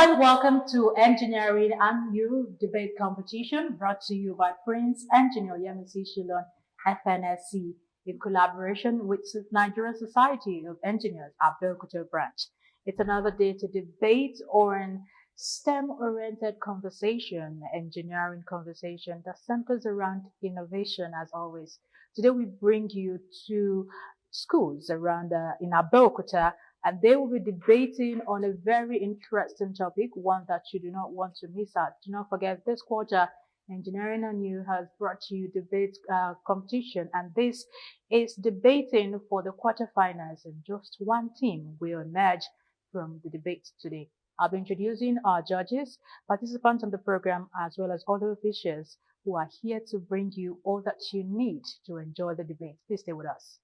and welcome to Engineering and You Debate Competition brought to you by Prince Engineer Yemisi Shilon FNSC in collaboration with Nigerian Society of Engineers Abeokuta branch. It's another day to debate on STEM-oriented conversation, engineering conversation that centers around innovation as always. Today we bring you to schools around in Abeokuta, and they will be debating on a very interesting topic, one that you do not want to miss out. Do not forget this quarter, Engineering and You has brought you debate competition, and this is debating for the quarterfinals, and just one team will emerge from the debate today. I'll be introducing our judges, participants on the program, as well as other officials who are here to bring you all that you need to enjoy the debate. Please stay with us.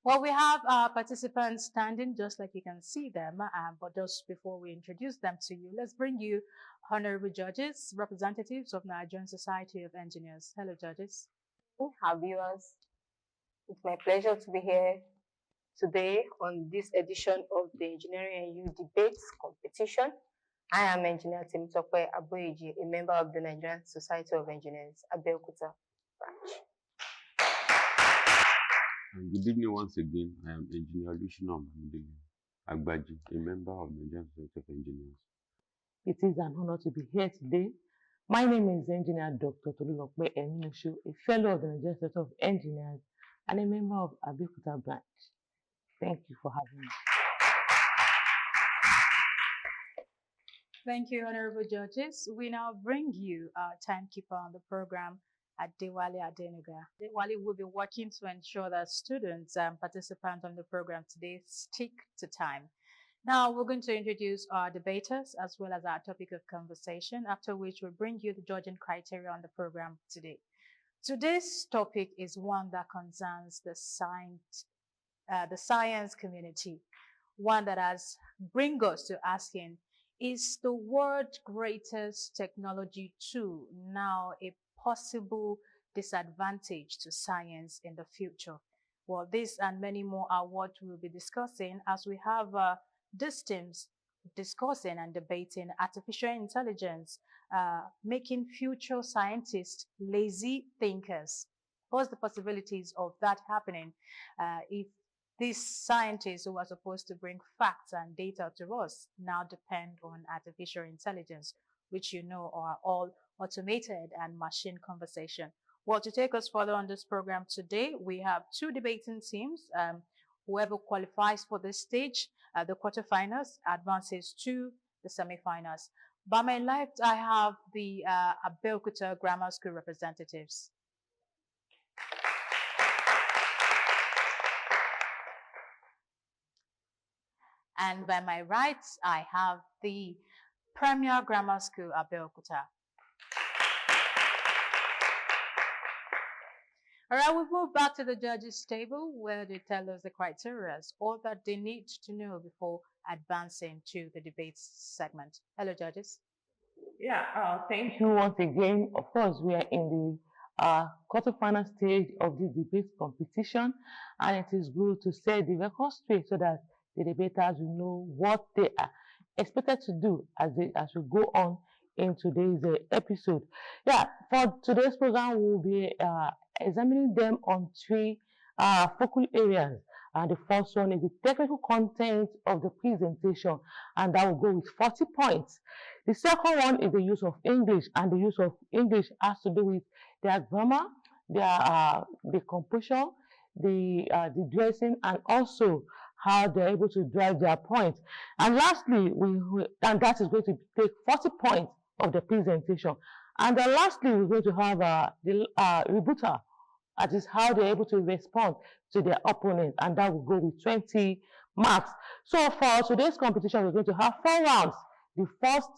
Well, we have our participants standing just like you can see them, but just before we introduce them to you, let's bring you honorable judges, representatives of Nigerian Society of Engineers. Hello, judges. Our viewers, it's my pleasure to be here today on this edition of the Engineering and You Debates Competition. I am Engineer Temitope Aboyeji, a member of the Nigerian Society of Engineers, Abeokuta branch. Good evening once again. I am Engineer Luciano Agbaji, a member of the Nigerian Society of Engineers. It is an honor to be here today. My name is Engineer Dr. Tolulokpe Eninoshu, a fellow of the Nigerian Society of Engineers and a member of Abeokuta branch. Thank you for having me. Thank you, honorable judges. We now bring you our timekeeper on the program, Adewale Adenuga. Adewale will be working to ensure that students and participants on the program today stick to time. Now we're going to introduce our debaters as well as our topic of conversation, after which we'll bring you the judging criteria on the program today. Today's topic is one that concerns the science community, one that has bring us to asking, is the world's greatest technology tool now a possible disadvantage to science in the future? Well, this and many more are what we'll be discussing as we have these teams discussing and debating artificial intelligence, making future scientists lazy thinkers. What's the possibilities of that happening if these scientists who are supposed to bring facts and data to us now depend on artificial intelligence, which you know are all automated and machine conversation? Well, to take us further on this program today, we have two debating teams. Whoever qualifies for this stage, the quarterfinals, advances to the semifinals. By my left, I have the Abeokuta Grammar School representatives. And by my right, I have the Premier Grammar School, Abeokuta. All right, we'll move back to the judges' table where they tell us the criteria, all that they need to know before advancing to the debate segment. Hello, judges. Yeah, thank you once again. Of course, we are in the quarterfinal stage of this debate competition, and it is good to set the record straight so that the debaters will know what they are expected to do as we go on in today's episode. Yeah, for today's program, we'll be examining them on three focal areas. And the first one is the technical content of the presentation, and that will go with 40 points. The second one is the use of English, and the use of English has to do with their grammar, their the composition, the dressing, and also how they're able to drive their point. And lastly, and that is going to take 40 points of the presentation. And then lastly, we're going to have the rebuttal. That is how they're able to respond to their opponent, and that will go with 20 marks. So for today's competition, we're going to have 4 rounds. The first,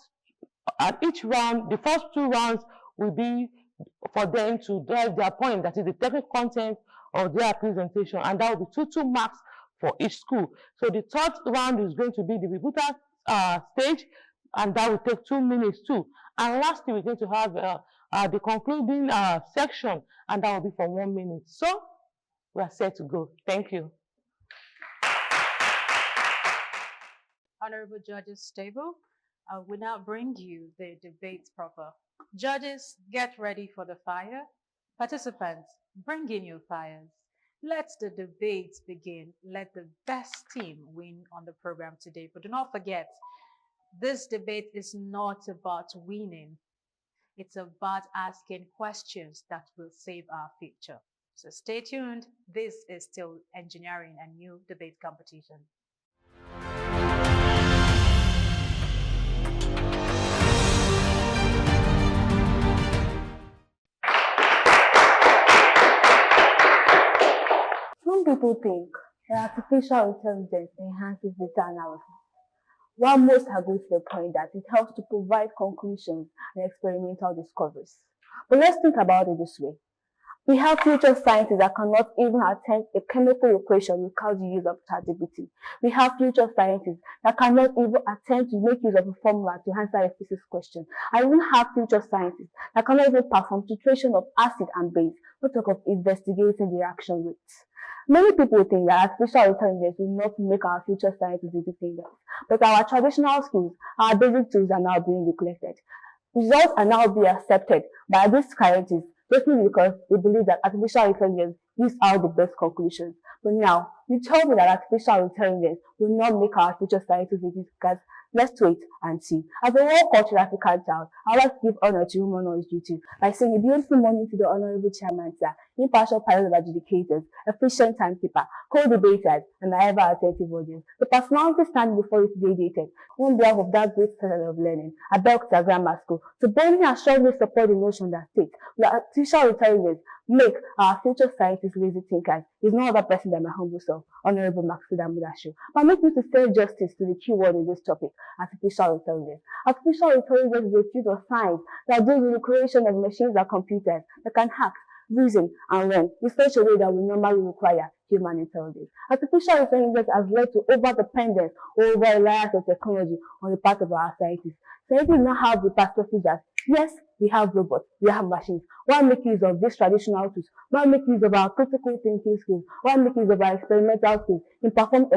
at each round, the first 2 rounds will be for them to drive their point, that is the technical content of their presentation, and that will be 2 marks for each school. So the third round is going to be the rebuttal stage, and that will take 2 minutes too. And lastly, we're going to have the concluding section, and that will be for 1 minute. So we are set to go. Thank you. Honorable Judges Stable, we now bring you the debate proper. Judges, get ready for the fire. Participants, bring in your fires. Let the debate begin. Let the best team win on the program today. But do not forget, this debate is not about winning. It's about asking questions that will save our future. So stay tuned. This is still Engineering and New Debate Competition. Some people think that artificial intelligence enhances data analysis, while most agree to the point that it helps to provide conclusions and experimental discoveries. But let's think about it this way. We have future scientists that cannot even attempt a chemical equation without the use of ChatGPT. We have future scientists that cannot even attempt to make use of a formula to answer a physics question. I even have future scientists that cannot even perform titration of acid and base, not talk of investigating the reaction rates. Many people think that artificial intelligence will not make our future scientists independent, but our traditional skills, our basic tools are now being neglected. Results are now being accepted by these scientists just because they believe that artificial intelligence gives out the best conclusions. But now, you tell me that artificial intelligence will not make our future scientists because let's wait and see. As a well-cultured African child, I would like to give honor to whom honor is due to by saying a beautiful morning to the Honorable Chairman, sir, impartial panel of adjudicators, efficient timekeeper, co-debaters, and my ever-attentive audience. The personality standing before you today dated, on behalf of that great standard of learning, Abeokuta Grammar School, to boldly and strongly support the notion that states that artificial intelligence make our future scientists lazy thinkers is no other person than my humble self, Honorable Maxuda Mudashu. But make me to say justice to the key word in this topic, artificial intelligence. Artificial intelligence is a field of science that deals with the creation of machines and computers that can hack, reason, and learn in such a way that will normally require human intelligence. Artificial intelligence has led to over-dependence or over-reliance on technology on the part of our scientists. Scientists now have the perspective that, yes, we have robots, we have machines. Why make use of these traditional tools? Why make use of our critical thinking skills? Why make use of our experimental skills in performing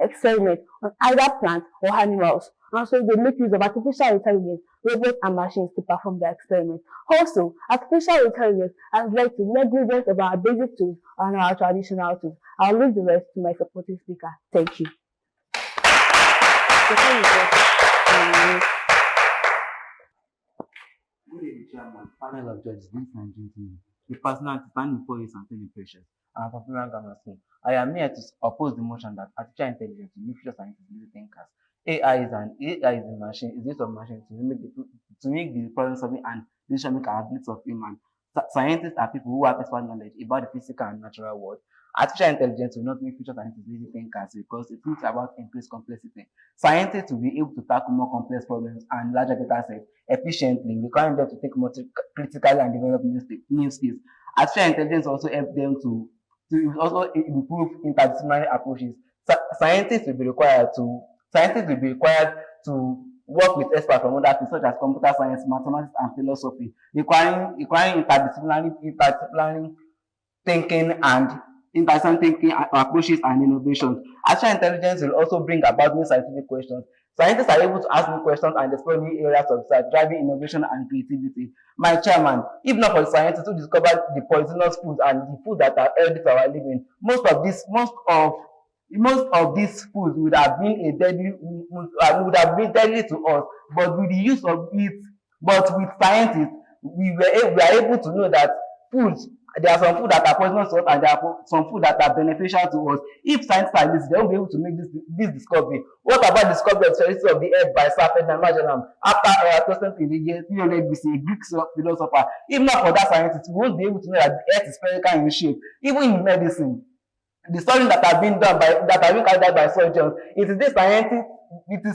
experiments on either plants or animals? And so they make use of artificial intelligence, robots and machines to perform their experiments. Also, artificial intelligence has led to negligence of our basic tools and our traditional tools. I'll leave the rest to my supporting speaker. Thank you. Good evening, Chairman, panel of judges, ladies and gentlemen. The personality standing before you is Anthony Precious. I'm from Federal Grammar School. I am here to oppose the motion that artificial intelligence will make future scientists lazy thinkers. AI is a machine, is used of machine to make the problem solving and decision making abilities of human. Scientists are people who have expert knowledge about the physical and natural world. Artificial intelligence will not make future scientists lazy thinkers because it thinks about increased complexity. Scientists will be able to tackle more complex problems and larger data sets efficiently, requiring them to think more critically and develop new skills. Artificial intelligence also helps them to also improve interdisciplinary approaches. Scientists will be required to work with experts from other fields such as computer science, mathematics, and philosophy, requiring interdisciplinary thinking approaches and innovations. Artificial intelligence will also bring about new scientific questions. Scientists are able to ask new questions and explore new areas of research, driving innovation and creativity. My chairman, if not for the scientists who discovered the poisonous foods and the food that are healthy for our living, most of these foods would have been deadly to us. But with the use of it, with scientists, we are able to know that there are some food that are poisonous to us and there are some food that are beneficial to us. If scientists are listening, they won't be able to make this discovery. What about the discovery of the of the earth by Sir Ferdinand Magellan after Eratosthenes in the year 300 BC, a Greek philosopher? If not for that scientist, we won't be able to know that the earth is spherical in shape. Even in medicine, the studies that have been carried out by surgeons, it is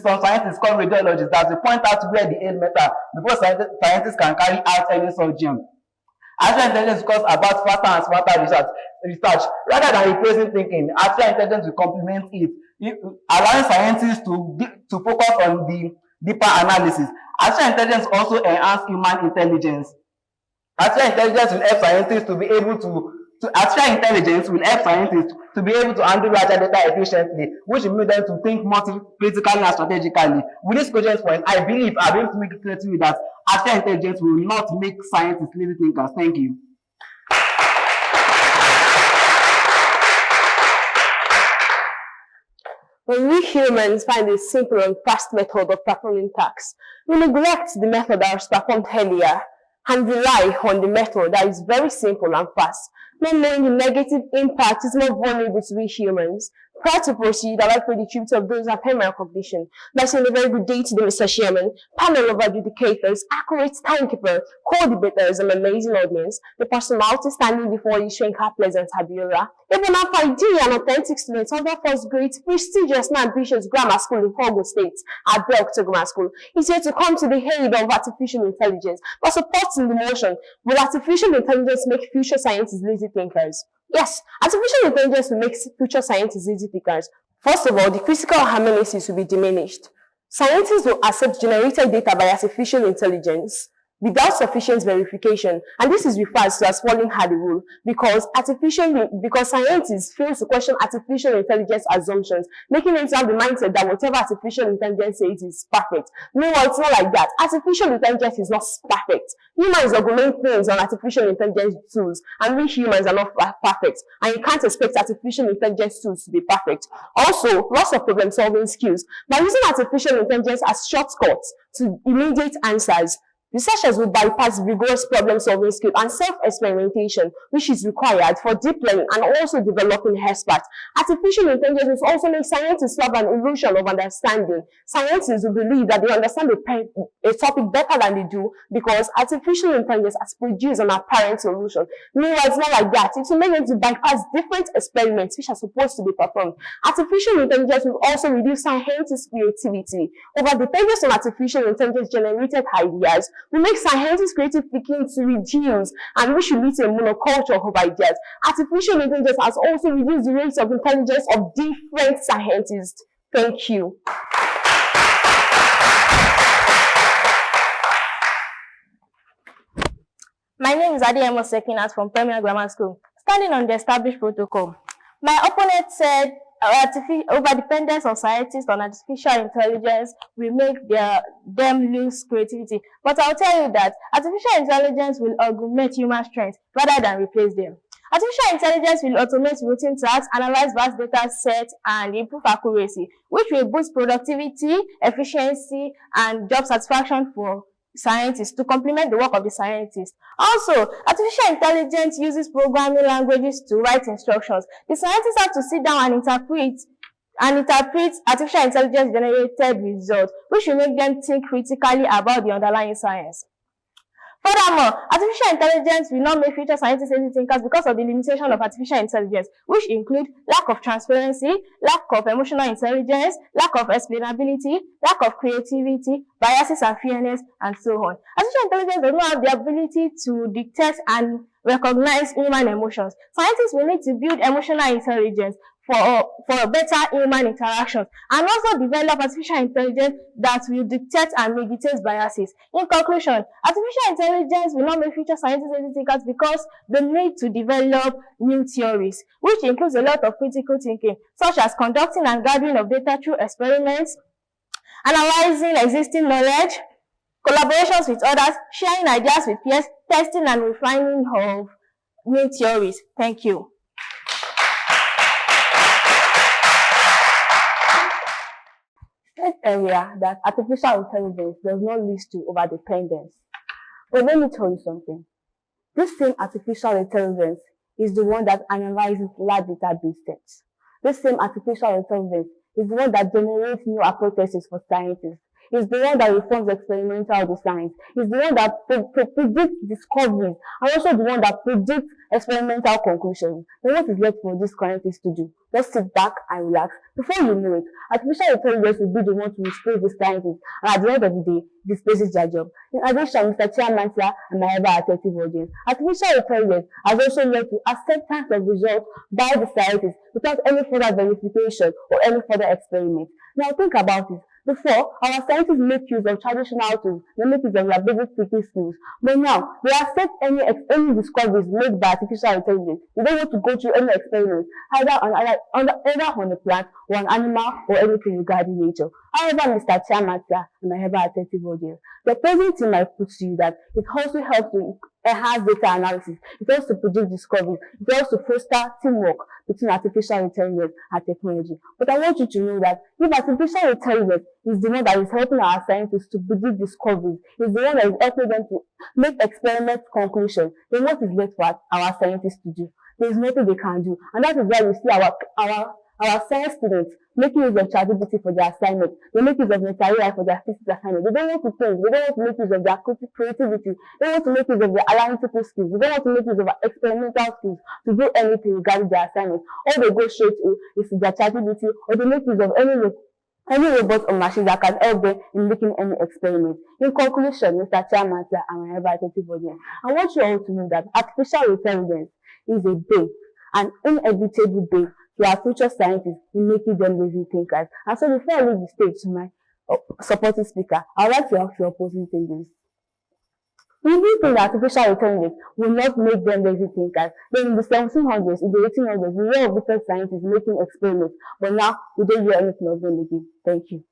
some scientists called radiologists that will point out where the ailment are before scientists can carry out any surgery. Artificial intelligence goes about faster and smarter research. Rather than replacing thinking, artificial intelligence will complement it. allowing scientists to focus on the deeper analysis. Artificial intelligence also enhance human intelligence. Artificial intelligence will help scientists to be able to artificial intelligence will help scientists to be able to handle larger data efficiently, which will make them to think more critically and strategically. With this question point, I believe I'll be able to make it clear to you that artificial intelligence will not make scientists lazy thinkers. Thank you. When we humans find a simple and fast method of performing tasks, we neglect the method that was performed earlier and rely on the method that is very simple and fast. Not knowing the negative impact is more vulnerable to we humans. Prior to proceed, I'd like to the tribute of those who have heard my recognition. By saying a very good day to the Mr. Chairman, panel of adjudicators, accurate timekeeper, co-debaters, and amazing audience, the personality standing before you showing her pleasant Habiola, even our ideal and authentic students of the first grade, prestigious and ambitious grammar school in Kogo State, Abeokuta Grammar School, is here to come to the aid of artificial intelligence, but supporting the motion. Will artificial intelligence make future scientists lazy thinkers? Yes, artificial intelligence will make future scientists lazy thinkers. First of all, the critical analysis will be diminished. Scientists will accept generated data by artificial intelligence without sufficient verification, and this is referred to as falling hard rule because scientists fail to question artificial intelligence assumptions, making them to have the mindset that whatever artificial intelligence says is perfect. No, it's not like that. Artificial intelligence is not perfect. Humans augment things on artificial intelligence tools, and we humans are not perfect, and you can't expect artificial intelligence tools to be perfect. Also, lots of problem-solving skills. By using artificial intelligence as shortcuts to immediate answers, researchers will bypass rigorous problem-solving skill and self-experimentation, which is required for deep learning and also developing experts. Artificial intelligence will also make scientists have an illusion of understanding. Scientists will believe that they understand a topic better than they do because artificial intelligence has produced an apparent solution. Meanwhile, it's not like that. It will make them to bypass different experiments which are supposed to be performed. Artificial intelligence will also reduce scientists' creativity. Over-dependence on artificial intelligence-generated ideas will make scientists' creative thinking to reduce, and we should lead to a monoculture of ideas. Artificial intelligence has also reduced the rates of intelligence of different scientists. Thank you. My name is Adeyemo Sekinat from Premier Grammar School. Standing on the established protocol, my opponent said over-dependence on scientists on artificial intelligence will make them lose creativity. But I'll tell you that artificial intelligence will augment human strength rather than replace them. Artificial intelligence will automate routine tasks, analyze vast data sets, and improve accuracy, which will boost productivity, efficiency, and job satisfaction for scientists to complement the work of the scientists. Also, artificial intelligence uses programming languages to write instructions. The scientists have to sit down and interpret artificial intelligence generated results, which will make them think critically about the underlying science. Furthermore, artificial intelligence will not make future scientists lazy thinkers because of the limitation of artificial intelligence, which include lack of transparency, lack of emotional intelligence, lack of explainability, lack of creativity, biases and fairness, and so on. Artificial intelligence does not have the ability to detect and recognize human emotions. Scientists will need to build emotional intelligence for better human interactions, and also develop artificial intelligence that will detect and mitigate biases. In conclusion, artificial intelligence will not make future scientists lazy thinkers because they need to develop new theories, which includes a lot of critical thinking, such as conducting and gathering of data through experiments, analyzing existing knowledge, collaborations with others, sharing ideas with peers, testing and refining of new theories. Thank you. Area that artificial intelligence does not lead to overdependence. But let me tell you something. This same artificial intelligence is the one that analyzes large database sets. This same artificial intelligence is the one that generates new hypotheses for scientists. It's the one that reforms experimental designs. It's the one that predicts discoveries, and also the one that predicts experimental conclusions. Then what is left for these scientists to do? Just sit back and relax. Before you know it, artificial intelligence will be the one to replace the scientists, and at the end of the day, displaces their job. In addition, Mr. Chiamantla and my ever-attentive audience, artificial intelligence has also led to acceptance of results by the scientists without any further verification or any further experiment. Now think about it. Before, our scientists make use of traditional tools, they make use of their basic thinking skills. But now, they accept any discoveries made by artificial intelligence. They don't want to go through any experiments, either on a plant or an animal or anything regarding nature. However, Mr. Chiamantla and my ever-attentive audience, the present team might put to you that it also helps to enhance data analysis. It helps to predict discoveries. It helps to foster teamwork between artificial intelligence and technology. But I want you to know that if artificial intelligence is the one that is helping our scientists to predict discoveries, is the one that is helping them to make experiment conclusions, then what is left for our scientists to do? There is nothing they can do. And that is why we see our science students making use of ChatGPT for their assignment. They make use of MetaAI for their physics assignment. They don't want to think. They don't want to make use of their creativity. They don't want to make use of their analytical skills. They don't want to make use of their experimental skills to do anything regarding their assignment. All they go straight to is their ChatGPT, or they make use of any robot or machine that can help them in making any experiment. In conclusion, Mr. Chiamantla and my ever-attentive audience, I want you all to know that artificial intelligence is a bait, an inevitable bait to our future scientists in making them lazy thinkers. And so before I leave the stage to my supporting speaker, I would like to ask your opposing thinkers. If you think that artificial intelligence will not make them lazy thinkers, then in the 1700s, in the 1800s, we hear of different scientists making experiments, but now we don't hear anything of them again. Thank you.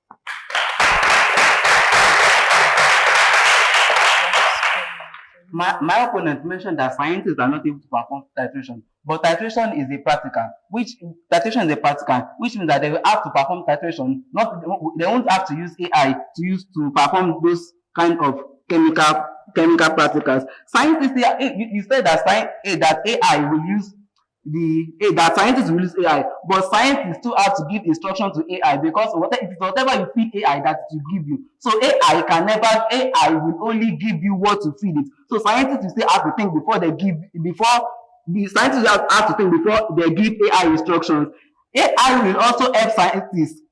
My opponent mentioned that scientists are not able to perform titration, but titration is a practical, which means that they will have to perform titration. They won't have to use AI to perform those kind of chemical practicals. Scientists, you said that AI will use that scientists will use AI, but scientists still have to give instruction to AI, because whatever you feed AI, that it will give you. So AI will only give you what to feed it. So scientists will still have to think before they give AI instructions. AI will also help scientists.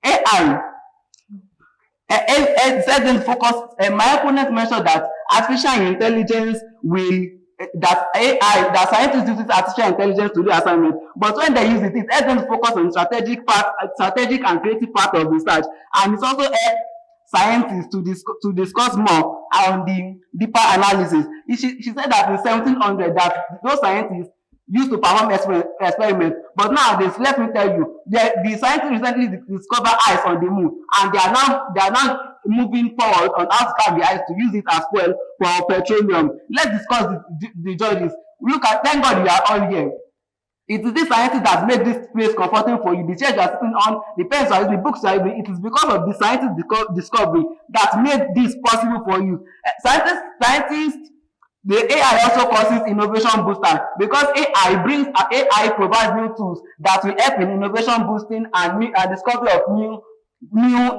My opponent mentioned that artificial intelligence that scientists use artificial intelligence to do assignments, but when they use it, it helps them to focus on strategic and creative part of research, and it also helps scientists to discuss more on the deeper analysis. She said that in 1700 that those scientists used to perform experiments, but nowadays, let me tell you, the scientists recently discovered ice on the moon, and they are now moving forward on how to carve the ice to use it as well for petroleum. Let's discuss the judges. Thank God you are all here. It is this scientist that made this place comfortable for you. The chairs you are sitting on, the pens you are using, the books you are using. It is because of the scientific discovery that made this possible for you. Scientists, the AI also causes innovation booster, because AI provides new tools that will help in innovation boosting and discovery of new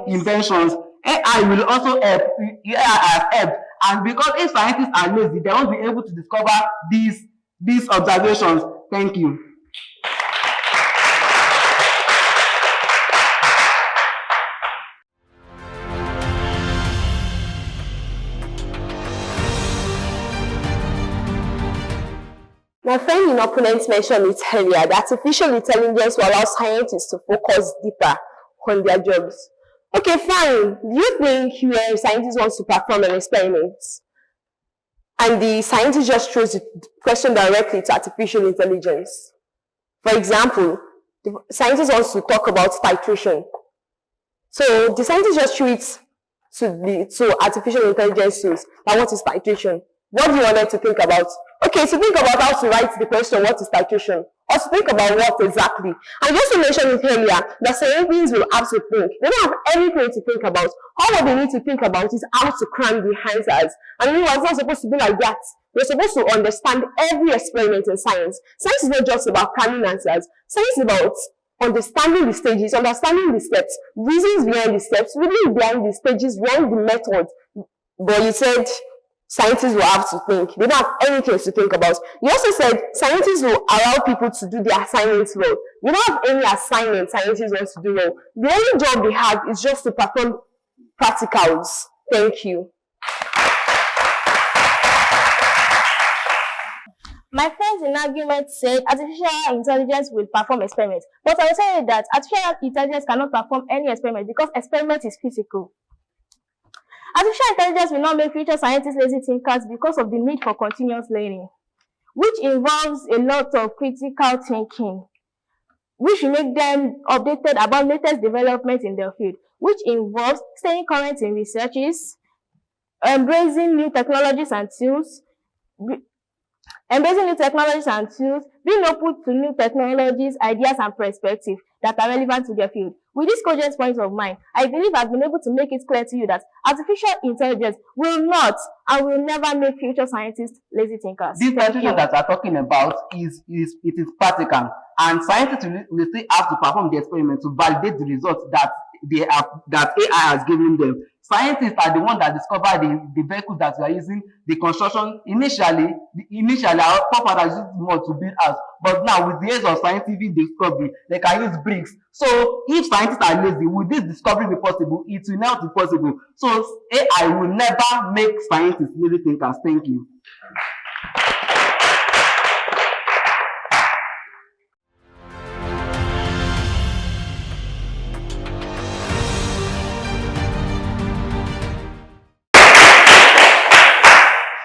inventions. AI will also help. AI has helped, and because if scientists are lazy, they won't be able to discover these observations. Thank you. My friend in opponents mentioned it earlier that artificial intelligence will allow scientists to focus deeper on their jobs. Okay, fine. Do you think your scientist wants to perform an experiment and the scientist just throws the question directly to artificial intelligence? For example, the scientist wants to talk about titration. So the scientist just threw it to artificial intelligence tools. Now, what is titration? What do you want them to think about? Okay, so think about how to write the question, what is titration? Or to think about what exactly. I just mentioned it earlier, that scientists will have to think. They don't have anything to think about. All what they need to think about is how to cram the answers. And it's not supposed to be like that. You're supposed to understand every experiment in science. Science is not just about cramming answers. Science is about understanding the stages, understanding the steps, reasons behind the steps, reasons behind the stages, behind the method. But you said scientists will have to think. They don't have anything to think about. You also said scientists will allow people to do their assignments well. You don't have any assignment scientists want to do well. The only job they have is just to perform practicals. Thank you. My friends in argument said artificial intelligence will perform experiments. But I will tell you that artificial intelligence cannot perform any experiment because experiment is physical. Artificial intelligence will not make future scientists lazy thinkers because of the need for continuous learning, which involves a lot of critical thinking, which will make them updated about latest developments in their field, which involves staying current in researches, embracing new technologies and tools, being open to new technologies, ideas, and perspectives that are relevant to their field. With these cogent points of mine, I believe I've been able to make it clear to you that artificial intelligence will not and will never make future scientists lazy thinkers. This scientific that we are talking about is practical, and scientists will still have to perform the experiment to validate the results that AI has given them. Scientists are the ones that discover the vehicles that we are using, the construction. Initially our forefathers used more to build house, but now with the age of scientific discovery, they can use bricks. So if scientists are lazy, will this discovery be possible? It will not be possible. So AI will never make scientists lazy thinkers. Thank you.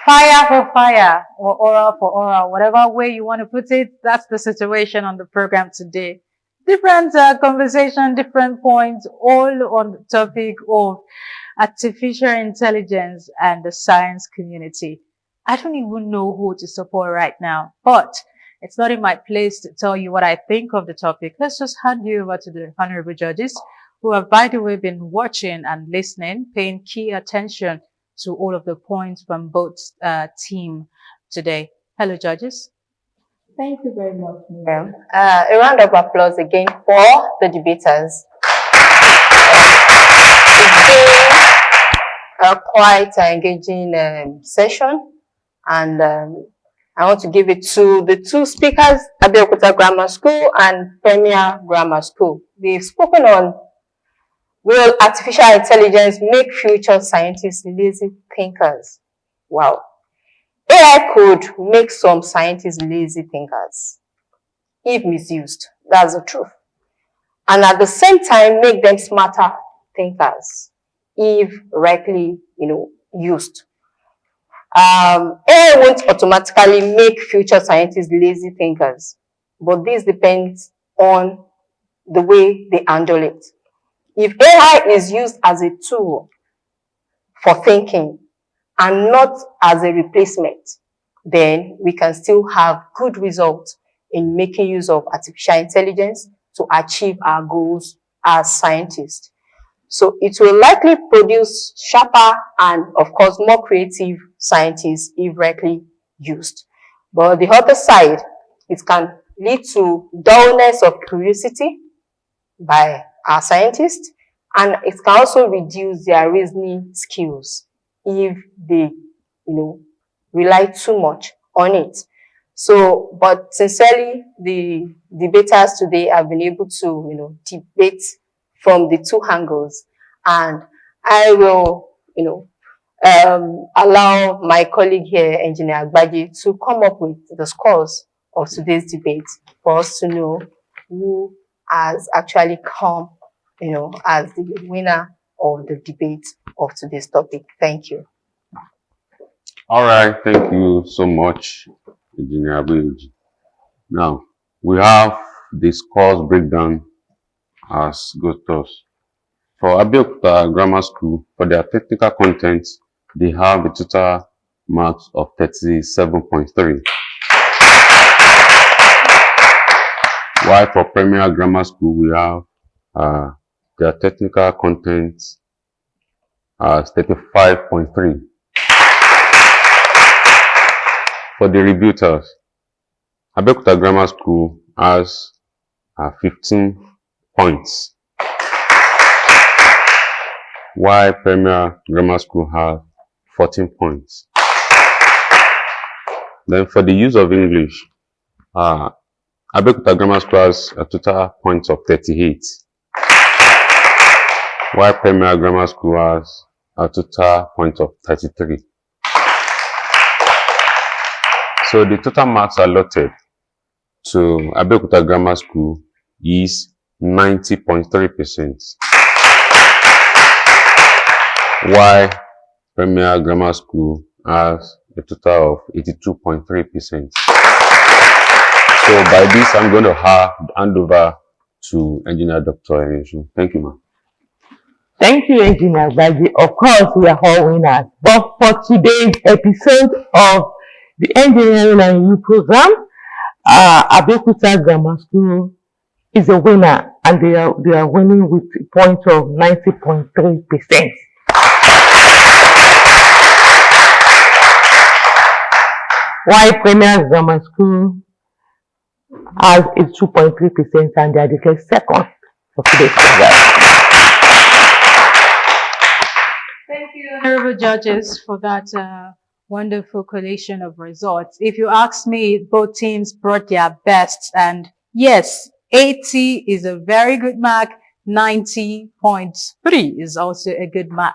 Fire for fire, or aura for aura, whatever way you want to put it, that's the situation on the program today. Different conversation, different points, all on the topic of artificial intelligence and the science community. I don't even know who to support right now, but it's not in my place to tell you what I think of the topic. Let's just hand you over to the honorable judges who have, by the way, been watching and listening, paying key attention to all of the points from both team today. Hello, judges. Thank you very much, Miriam. A round of applause again for the debaters. It's been quite an engaging session, and I want to give it to the two speakers, Abeokuta Grammar School and Premier Grammar School. They've spoken on will artificial intelligence make future scientists lazy thinkers? Wow. AI could make some scientists lazy thinkers if misused. That's the truth. And at the same time, make them smarter thinkers if rightly, used. AI won't automatically make future scientists lazy thinkers, but this depends on the way they handle it. If AI is used as a tool for thinking and not as a replacement, then we can still have good results in making use of artificial intelligence to achieve our goals as scientists. So it will likely produce sharper and, of course, more creative scientists if rightly used. But the other side, it can lead to dullness of curiosity by our scientists, and it can also reduce their reasoning skills if they, rely too much on it. So, but sincerely, the debaters today have been able to, debate from the two angles, and I will, allow my colleague here, Engineer Agbaji, to come up with the scores of today's debate for us to know who has actually come, as the winner of the debate of today's topic. Thank you. All right, thank you so much, Engineer Abuji. Now, we have the scores breakdown as goes. For Abeokuta Grammar School, for their technical content, they have a total marks of 37.3. While for Premier Grammar School, we have their technical content as 35.3. For the rebuters, Abeokuta Grammar School has 15 points, while Premier Grammar School has 14 points. Then for the use of English, Abeokuta Grammar School has a total points of 38, while Premier Grammar School has a total point of 33. So the total marks allotted to Abeokuta Grammar School is 90.3%, while Premier Grammar School has a total of 82.3%. So by this, I'm going to hand over to Engineer Dr. Erensu. Thank you, ma'am. Thank you, Engineer Baji. Of course, we are all winners. But for today's episode of the Engineering and EU program, Abeokuta Grammar School is a winner, and they are winning with a point of 90.3%. While Premier Grammar School has a 2.3%, and they are declared second for today's program. Thank you, honorable judges, for that wonderful collation of results. If you ask me, both teams brought their best, and yes, 80 is a very good mark. 90.3 is also a good mark.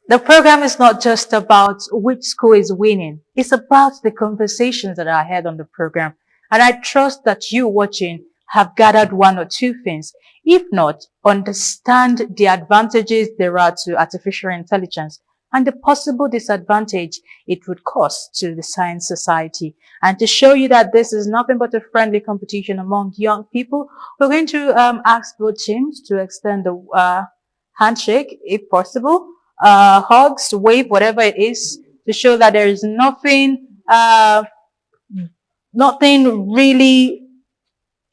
The program is not just about which school is winning. It's about the conversations that are had on the program. And I trust that you watching have gathered one or two things. If not, understand the advantages there are to artificial intelligence and the possible disadvantage it would cause to the science society. And to show you that this is nothing but a friendly competition among young people, we're going to ask both teams to extend the handshake, if possible, hugs, wave, whatever it is, to show that there is nothing really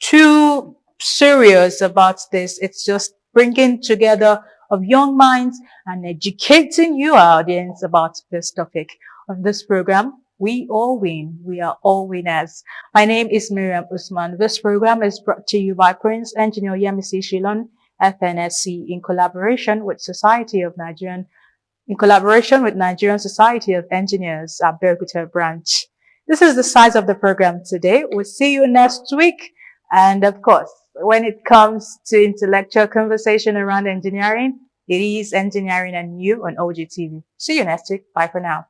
too serious about this. It's just bringing together of young minds and educating you, our audience, about this topic. On this program, we all win. We are all winners. My name is Miriam Usman. This program is brought to you by Prince Engineer Yemisi Shilon, FNSC, in collaboration with Nigerian Society of Engineers, Abeokuta branch. This is the size of the program today. We'll see you next week. And of course, when it comes to intellectual conversation around engineering, it is Engineering and You on OGTV. See you next week. Bye for now.